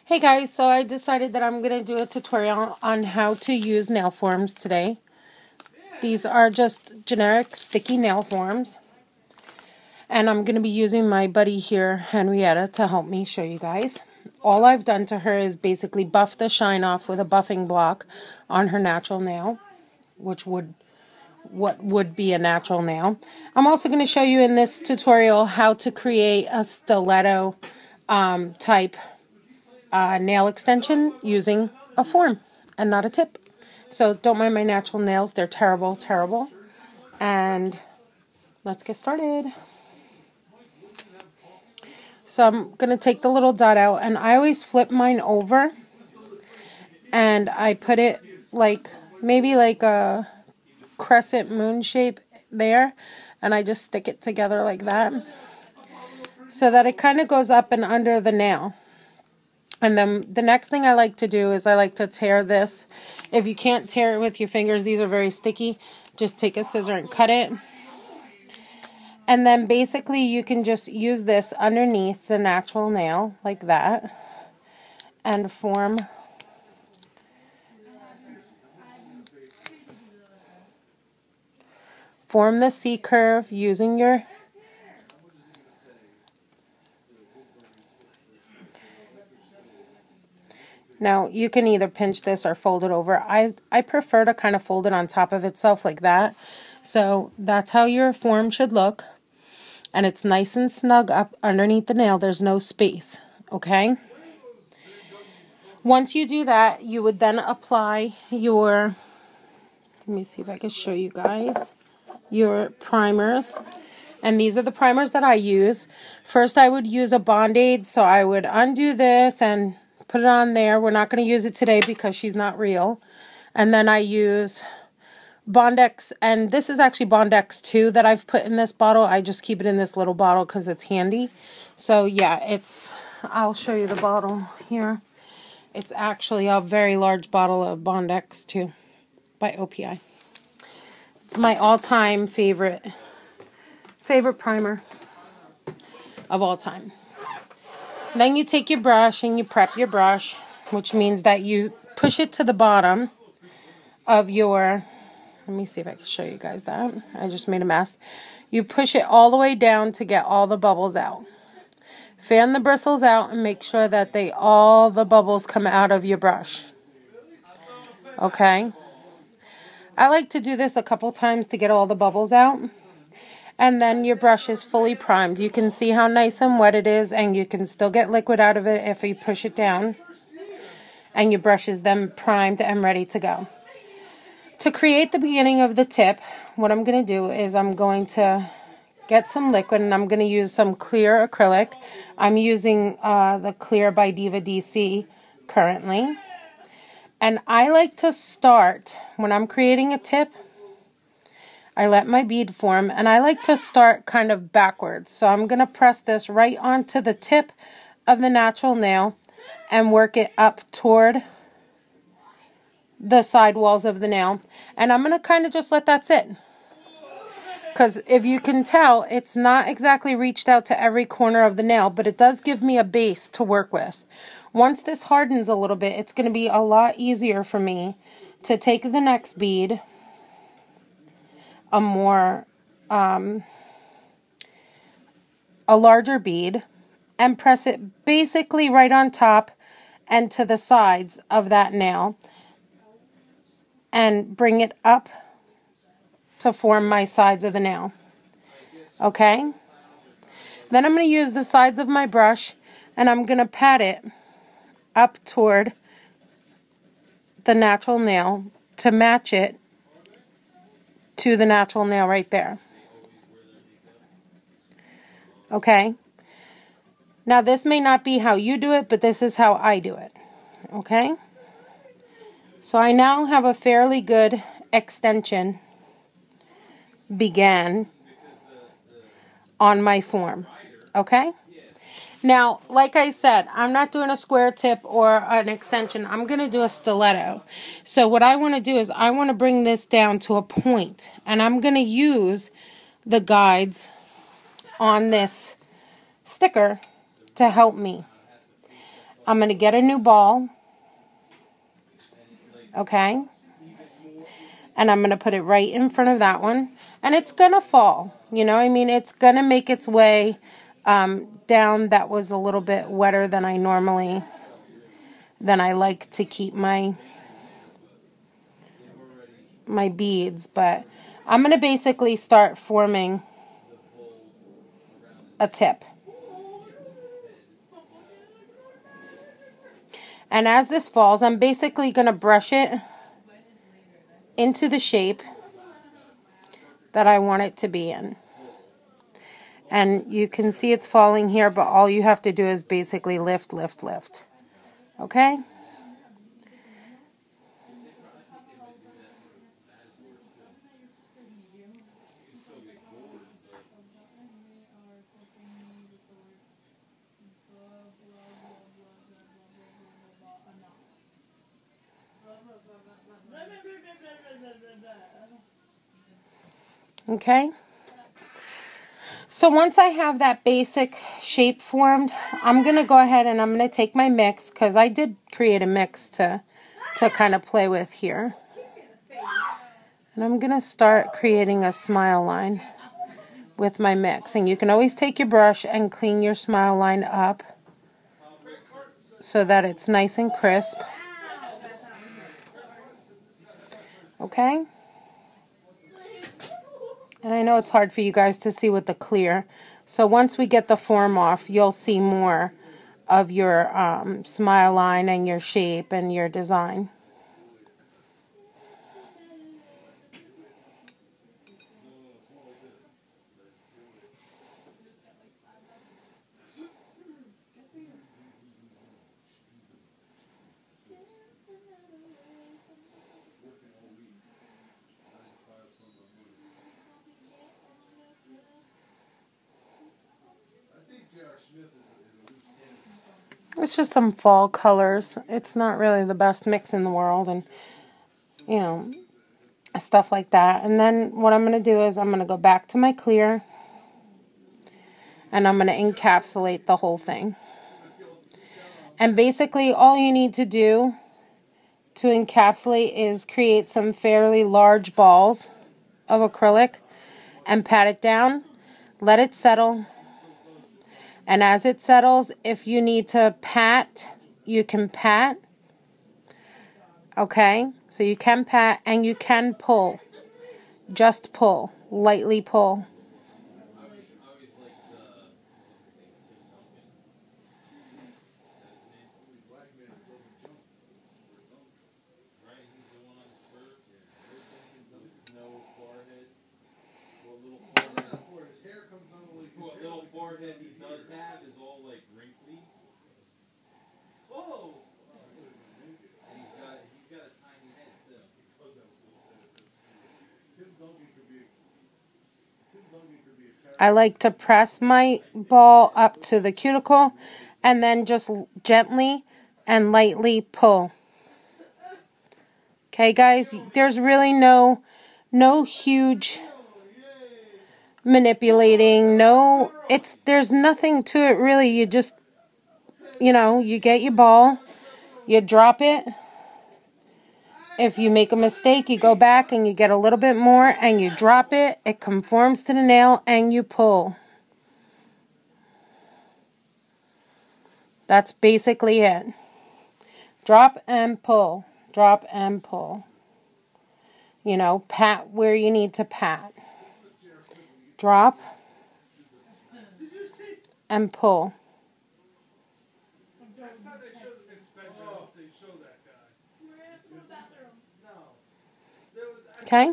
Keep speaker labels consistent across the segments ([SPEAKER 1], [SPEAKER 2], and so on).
[SPEAKER 1] Hey guys, so I decided that I'm going to do a tutorial on how to use nail forms today. These are just generic sticky nail forms. And I'm going to be using my buddy here, Henrietta, to help me show you guys. All I've done to her is basically buff the shine off with a buffing block on her natural nail, what would be a natural nail. I'm also going to show you in this tutorial how to create a stiletto type nail extension using a form and not a tip. So don't mind my natural nails. They're terrible, terrible. And let's get started. So I'm going to take the little dot out, and I always flip mine over and I put it maybe like a crescent moon shape there, and I just stick it together like that so that it kind of goes up and under the nail. And then the next thing I like to do is I like to tear this. If you can't tear it with your fingers, these are very sticky, just take a scissor and cut it. And then basically you can just use this underneath the natural nail like that and form the C curve using your Now, you can either pinch this or fold it over. I prefer to kind of fold it on top of itself like that. So that's how your form should look. And it's nice and snug up underneath the nail. There's no space, okay? Once you do that, you would then apply your, let me see if I can show you guys, your primers. And these are the primers that I use. First, I would use a Band-Aid. So I would undo this and put it on there. We're not going to use it today because she's not real. And then I use Bondex, and this is actually Bondex 2 that I've put in this bottle. I just keep it in this little bottle because it's handy. So yeah, I'll show you the bottle here. It's actually a very large bottle of Bondex 2 by OPI. It's my all-time favorite primer of all time. Then you take your brush and you prep your brush, which means that you push it to the bottom of your, let me see if I can show you guys that. I just made a mess. You push it all the way down to get all the bubbles out. Fan the bristles out and make sure that all the bubbles come out of your brush. Okay? I like to do this a couple times to get all the bubbles out. And then your brush is fully primed. You can see how nice and wet it is, and you can still get liquid out of it if you push it down. And your brush is then primed and ready to go. To create the beginning of the tip, what I'm going to do is I'm going to get some liquid, and I'm going to use some clear acrylic. I'm using the Clear by Diva DC currently. And I like to start, when I'm creating a tip, I let my bead form, and I like to start kind of backwards. So I'm going to press this right onto the tip of the natural nail and work it up toward the side walls of the nail. And I'm going to kind of just let that sit. Because if you can tell, it's not exactly reached out to every corner of the nail, but it does give me a base to work with. Once this hardens a little bit, it's going to be a lot easier for me to take the next bead, a larger bead, and press it basically right on top and to the sides of that nail and bring it up to form my sides of the nail. Okay? Then I'm going to use the sides of my brush, and I'm going to pat it up toward the natural nail to match it to the natural nail right there. Okay? Now this may not be how you do it, but this is how I do it. Okay? So I now have a fairly good extension began on my form. Okay? Now, like I said, I'm not doing a square tip or an extension. I'm going to do a stiletto. So what I want to do is I want to bring this down to a point. And I'm going to use the guides on this sticker to help me. I'm going to get a new ball. Okay. And I'm going to put it right in front of that one. And it's going to fall. You know, I mean, it's going to make its way down. That was a little bit wetter than I like to keep my beads. But I'm going to basically start forming a tip. And as this falls, I'm basically going to brush it into the shape that I want it to be in. And you can see it's falling here, but all you have to do is basically lift, lift, lift. Okay? Okay? So once I have that basic shape formed, I'm going to go ahead and I'm going to take my mix, because I did create a mix to kind of play with here. And I'm going to start creating a smile line with my mix. And you can always take your brush and clean your smile line up so that it's nice and crisp. Okay? And I know it's hard for you guys to see with the clear. So once we get the form off, you'll see more of your smile line and your shape and your design. It's just some fall colors. It's not really the best mix in the world, and you know, stuff like that. And then what I'm going to do is I'm going to go back to my clear, and I'm going to encapsulate the whole thing. And basically all you need to do to encapsulate is create some fairly large balls of acrylic and pat it down, let it settle. And as it settles, if you need to pat, you can pat. Okay? So you can pat and you can pull. Just pull. Lightly pull. I like to press my ball up to the cuticle and then just gently and lightly pull. Okay, guys, there's really no huge manipulating. There's nothing to it really. You just, you get your ball, you drop it. If you make a mistake, you go back and you get a little bit more and you drop it. It conforms to the nail and you pull. That's basically it. Drop and pull. Drop and pull. Pat where you need to pat. Drop and pull. Okay?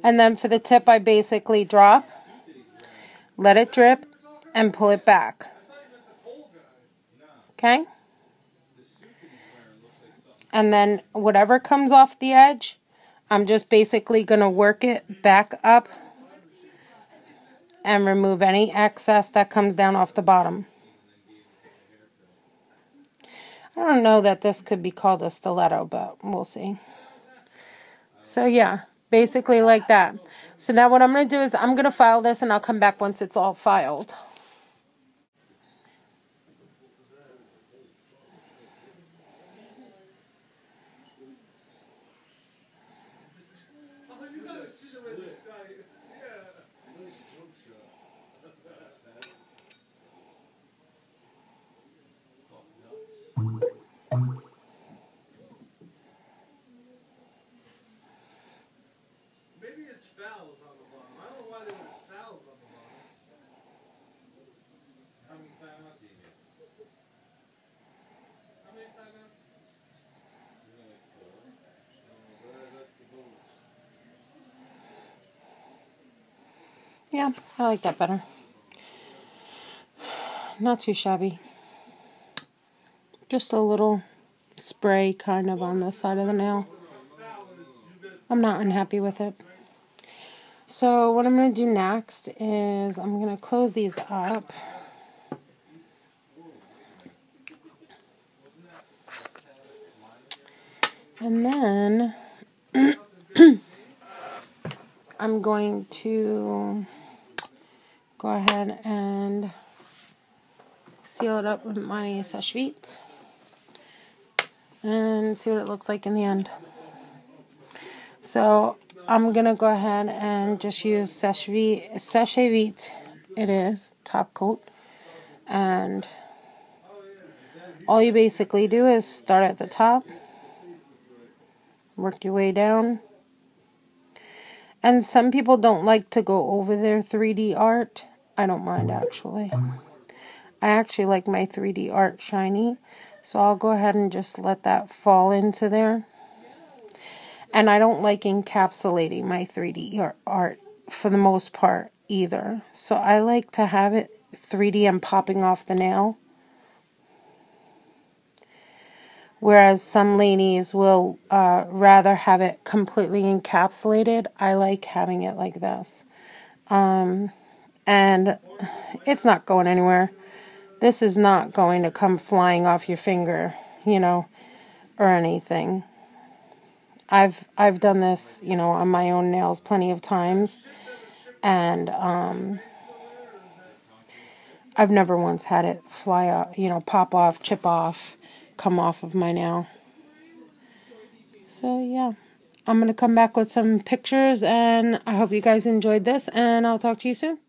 [SPEAKER 1] And then for the tip, I basically drop, let it drip, and pull it back. Okay? And then whatever comes off the edge, I'm just basically going to work it back up and remove any excess that comes down off the bottom. I don't know that this could be called a stiletto, but we'll see. So yeah, basically like that. So now what I'm going to do is I'm going to file this and I'll come back once it's all filed. Yeah, I like that better. Not too shabby. Just a little spray kind of on the side of the nail. I'm not unhappy with it. So what I'm going to do next is I'm going to close these up. And then I'm going to go ahead and seal it up with my sèche vite and see what it looks like in the end. So I'm going to go ahead and just use sèche vite, it is, top coat. And all you basically do is start at the top, work your way down. And some people don't like to go over their 3D art. I don't mind, actually. I actually like my 3D art shiny. So I'll go ahead and just let that fall into there. And I don't like encapsulating my 3D art for the most part either. So I like to have it 3D and popping off the nail. Whereas some ladies will rather have it completely encapsulated. I like having it like this. And it's not going anywhere. This is not going to come flying off your finger, you know, or anything. I've done this, you know, on my own nails plenty of times. And I've never once had it fly off, you know, pop off, chip off, come off of my nail. So yeah, I'm going to come back with some pictures, and I hope you guys enjoyed this, and I'll talk to you soon.